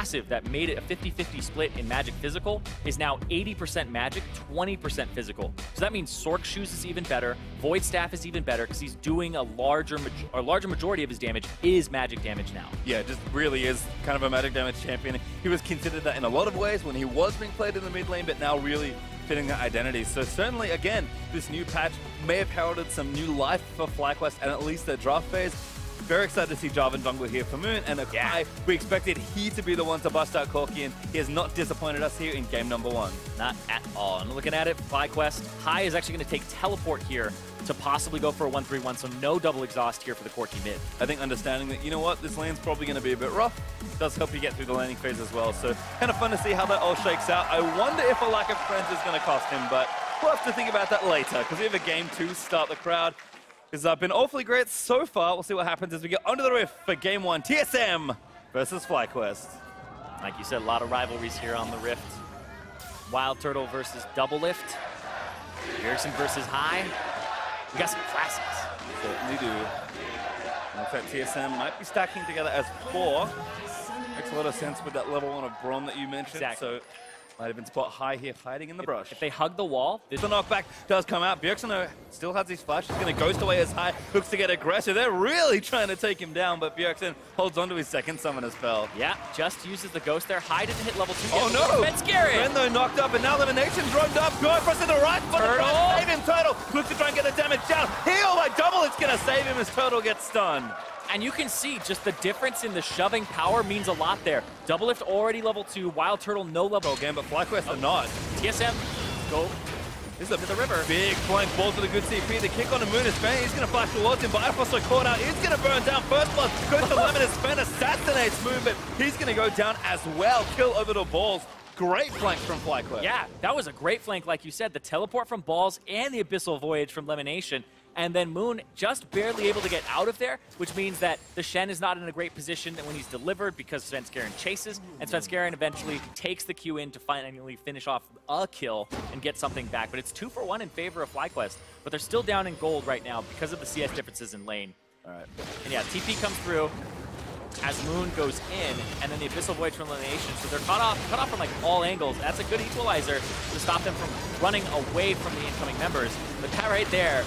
passive that made it a 50-50 split in Magic Physical is now 80% Magic, 20% Physical. So that means Sork Shoes is even better, Void Staff is even better because he's doing a larger majority of his damage is Magic damage now. Yeah, it just really is kind of a Magic damage champion. He was considered that in a lot of ways when he was being played in the mid lane, but now really fitting that identity. So certainly, again, this new patch may have heralded some new life for FlyQuest and at least their draft phase. Very excited to see Jarvan Jungle here for Moon, and Akai, we expected he to be the one to bust out Corki, and he has not disappointed us here in game number 1. Not at all. And looking at it, FlyQuest, High is actually going to take Teleport here to possibly go for a 1-3-1, so no double exhaust here for the Corki mid. I think understanding that, you know what, this lane's probably going to be a bit rough, does help you get through the laning phase as well, so kind of fun to see how that all shakes out. I wonder if a lack of friends is going to cost him, but we'll have to think about that later, because we have a game 2 start the crowd. It's been awfully great so far. We'll see what happens as we get onto the Rift for game 1. TSM versus FlyQuest. Like you said, a lot of rivalries here on the Rift. Wild Turtle versus Doulbelift. Bjergsen versus High. We got some classics. Certainly do. In fact, TSM might be stacking together as 4. Makes a lot of sense with that level 1 of Braum that you mentioned. Exactly. So might have been spot High here hiding in the brush. If they hug the wall, the knockback does come out. Bjergsen still has his flash. He's going to ghost away as High. Looks to get aggressive. They're really trying to take him down, but Bjergsen holds onto his second summoner spell. Yeah, just uses the ghost there. High didn't hit level 2 yet. Oh no! Fenskeren though knocked up, and now Elimination dropped up. Going for us to the right. Turtle! Save him, Turtle. Looks to try and get the damage down. Heal by Double. It's going to save him as Turtle gets stunned. And you can see just the difference in the shoving power means a lot there. Doulbelift already level 2, Wild Turtle no level game, but FlyQuest are not. TSM, go. This is the river. Big flank balls with a good CP. The kick on the Moon is Spen. He's going to flash towards him, but Bifrost are caught out. He's going to burn down. First blood goes to Lemon as Spen assassinates Moon, but he's going to go down as well. Kill over the balls. Great flank from FlyQuest. Yeah, that was a great flank, like you said. The teleport from Balls and the Abyssal Voyage from Lemonation. And then Moon just barely able to get out of there, which means that the Shen is not in a great position when he's delivered because Svenskeren chases, and Svenskeren eventually takes the Q in to finally finish off a kill and get something back. But it's 2 for 1 in favor of FlyQuest, but they're still down in gold right now because of the CS differences in lane. All right. And yeah, TP comes through as Moon goes in, and then the Abyssal Voyage from Elimination. So they're cut off from like all angles. That's a good equalizer to stop them from running away from the incoming members. But that right there,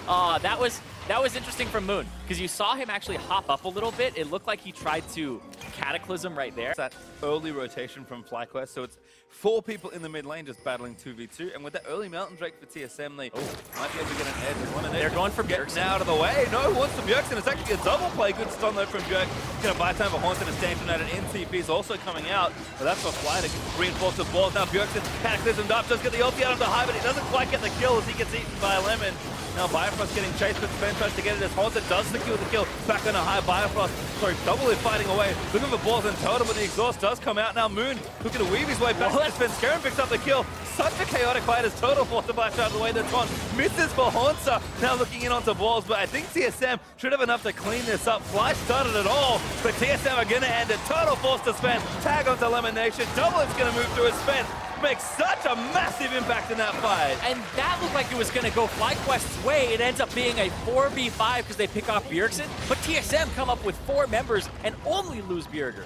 that was interesting from Moon, because you saw him actually hop up a little bit. It looked like he tried to Cataclysm right there. It's that early rotation from FlyQuest, so it's 4 people in the mid lane just battling 2v2, and with that early Mountain Drake for TSM, they might be able to get an edge. They're going for Bjergsen. Out of the way. No, wants the Bjergsen. It's actually a double play. Good stun though from Bjerg. Going to buy time for Haunted and Stanton at an NCP is also coming out, but that's for Fly to reinforce the balls. Now Bjergsen cataclysmed up, does get the ulti out of the High, but he doesn't quite get the kill as he gets eaten by Lemon. Now Bifrost getting chased, but Spen tries to get it as Haunted does secure the kill. Back on a High, Bifrost, sorry, Double is fighting away. Looking for balls and Totem, but the exhaust does come out. Now Moon looking to weave his way back to Svenskeren, picks up the kill. Such a chaotic fight as Total forced to flash out of the way. The Taunt misses for Haunter. Now looking in onto balls, but I think TSM should have enough to clean this up. Fly started it all, but TSM are going to end it. Total forced to Spen, tag onto Elimination. Double is going to move through his Spen. Makes such a massive impact in that fight. And that looked like it was going to go FlyQuest's way. It ends up being a 4v5 because they pick off Bjergsen, but TSM come up with 4 members and only lose Bjerger.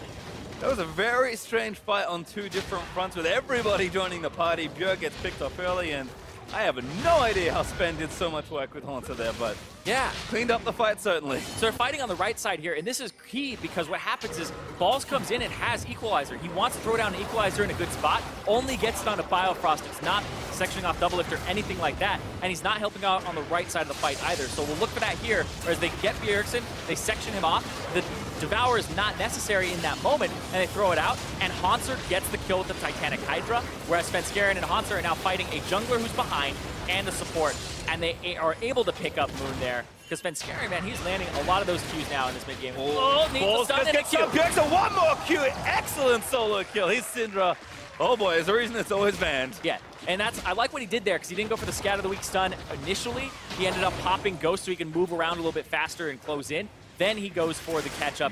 That was a very strange fight on 2 different fronts with everybody joining the party. Bjerg gets picked off early, and I have no idea how Spen did so much work with Haunter there, but yeah, cleaned up the fight certainly. So they're fighting on the right side here, and this is key because what happens is Balls comes in and has Equalizer. He wants to throw down an Equalizer in a good spot, only gets it onto Biofrost. It's not sectioning off Doulbelift or anything like that, and he's not helping out on the right side of the fight either. So we'll look for that here, whereas they get Bjergsen, they section him off. The Devour is not necessary in that moment, and they throw it out, and Haunter gets the kill with the Titanic Hydra, whereas Svenskeren and Haunter are now fighting a jungler who's behind and the support, and they are able to pick up Moon there. Because Svenskeren, man, he's landing a lot of those Qs now in this mid-game. Oh, needs to stun in a Q. Bjergsen, one more Q, excellent solo kill. He's Syndra. Oh boy, there's a reason it's always banned. Yeah, and I like what he did there, because he didn't go for the Scat of the Week stun initially. He ended up popping Ghost so he can move around a little bit faster and close in. Then he goes for the catch-up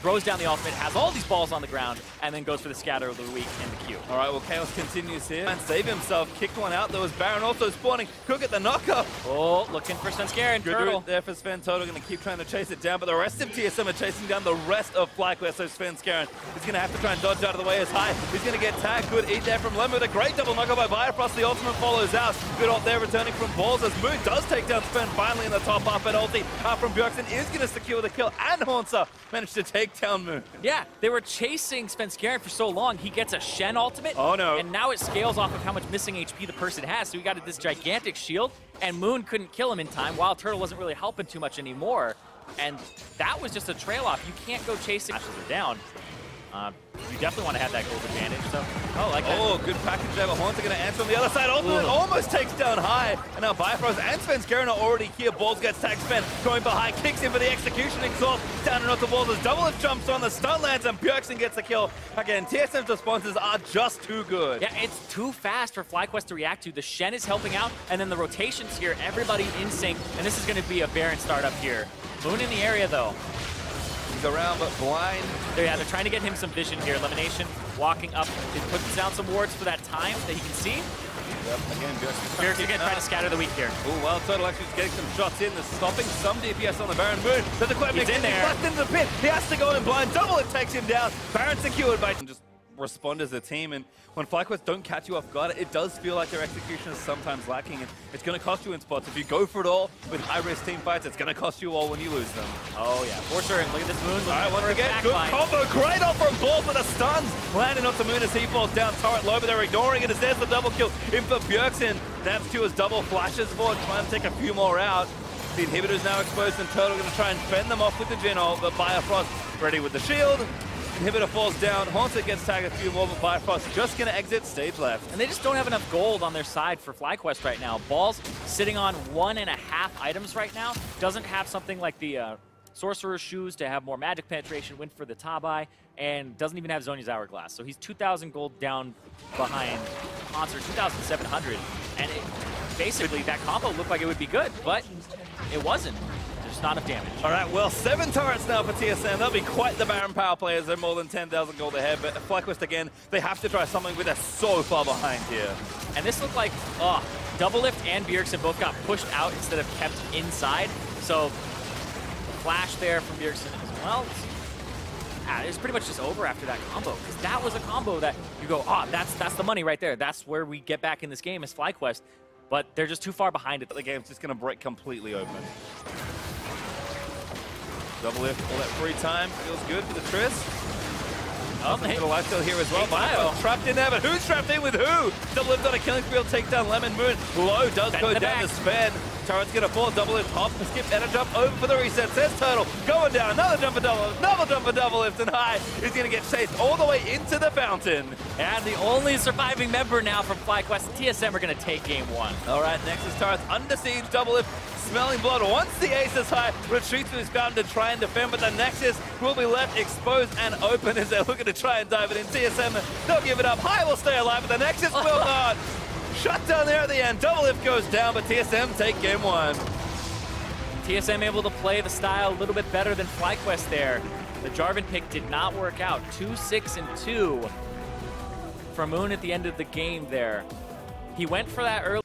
throws down the ultimate, has all these balls on the ground, and then goes for the scatter of the week and the Q. All right, well, Chaos continues here and save himself. Kicked one out. There was Baron also spawning. Could get the knocker. Oh, looking for Svenskeren. Good Turtle. route there for Sven. Turtle going to keep trying to chase it down, but the rest of TSM are chasing down the rest of FlyQuest. So Svenskeren is going to have to try and dodge out of the way as high. He's going to get tagged. Good eat there from Lemon with a great double knocker by Bifrost. The ultimate follows out. Good ult there returning from Balls as Moon does take down Sven finally in the top half. And ulti from Bjergsen is going to secure the kill, and Hornsa managed to take down Moon. Yeah, they were chasing Svenskeren for so long. He gets a Shen ultimate. Oh no. And now it scales off of how much missing HP the person has. So he got this gigantic shield, and Moon couldn't kill him in time. Wild Turtle wasn't really helping too much anymore. And that was just a trail off. You can't go chasing. Ashes are down. You definitely want to have that gold advantage. So, like that. Oh, good package there. But Horns are going to answer on the other side. Ultimate almost takes down High. And now Bifrost and Svenskeren are already here. Balls gets tagged. Sven going behind, kicks in for the execution. Exhaust down and onto Balls as Doulbelift jumps on the stun lands and Bjergsen gets the kill. Again, TSM's responses are just too good. Yeah, it's too fast for FlyQuest to react to. The Shen is helping out, and then the rotations here, everybody in sync. And this is going to be a Baron startup here. Moon in the area, though. He's around, but blind. Yeah, they're trying to get him some vision here. Elimination, walking up. It puts down some wards for that time that he can see. Yep, again, Bjergsen again trying to scatter the weak here. Oh, Wild Turtle actually is getting some shots in. They're stopping some DPS on the Baron. Moon. There's a quite big in there. He's into the pit. He has to go in blind. Doulbelift takes him down. Baron secured by just respond as a team. And when FlyQuest don't catch you off guard, it does feel like their execution is sometimes lacking. And it's going to cost you in spots. If you go for it all with high-risk team fights, it's going to cost you all when you lose them. Oh, yeah, for sure. And look at this Moon. All right, once again, good combo. Great off from Balls with the stuns. Landing onto Moon as he falls down. Turret low, but they're ignoring it as there's the double kill in for Bjergsen. That's two as double flashes forward, trying to take a few more out. The inhibitor's now exposed, and Turtle going to try and fend them off with the Jin ult, but Bifrost ready with the shield. Inhibitor falls down. Haunted gets tagged a few more, but Bifrost just going to exit stage left. And they just don't have enough gold on their side for FlyQuest right now. Balls sitting on 1.5 items right now. Doesn't have something like the Sorcerer's Shoes to have more magic penetration, win for the Tabai, and doesn't even have Zhonya's Hourglass. So he's 2,000 gold down behind Monster, 2,700. And basically that combo looked like it would be good, but it wasn't. There's not enough damage. All right, well, 7 turrets now for TSM. That'll be quite the Baron power players. They're more than 10,000 gold ahead, but FlyQuest again, they have to try something, but they're so far behind here. And this looked like, Doulbelift and Bjergsen both got pushed out instead of kept inside. So flash there from Bjergsen as well. It's pretty much just over after that combo, because that was a combo that you go, that's the money right there. That's where we get back in this game as FlyQuest. But they're just too far behind it. The game's just going to break completely open. Doulbelift, all that free time, feels good for the Triss. Oh, a little lifesteal here as well. Bio trapped in there, but who's trapped in with who? Doulbelift on a killing field, take down Lemon Moon. Low does go down to Sven. Turret's gonna fall. Doulbelift hop, skip, and a jump over for the reset. Says Turtle, going down, another jump for Doulbelift, another jump for Doulbelift, and High is gonna get chased all the way into the fountain. And the only surviving member now from FlyQuest, TSM are gonna take game 1. All right, Nexus turrets under siege. Doulbelift smelling blood. Once the ace is high, retreats to his fountain to try and defend, but the Nexus will be left exposed and open as they're looking to try and dive it in. TSM, they'll give it up. High will stay alive, but the Nexus will not. Shut down there at the end. Doulbelift goes down, but TSM take game 1. TSM able to play the style a little bit better than FlyQuest there. The Jarvan pick did not work out. 2-6-2 for Moon at the end of the game there. He went for that early.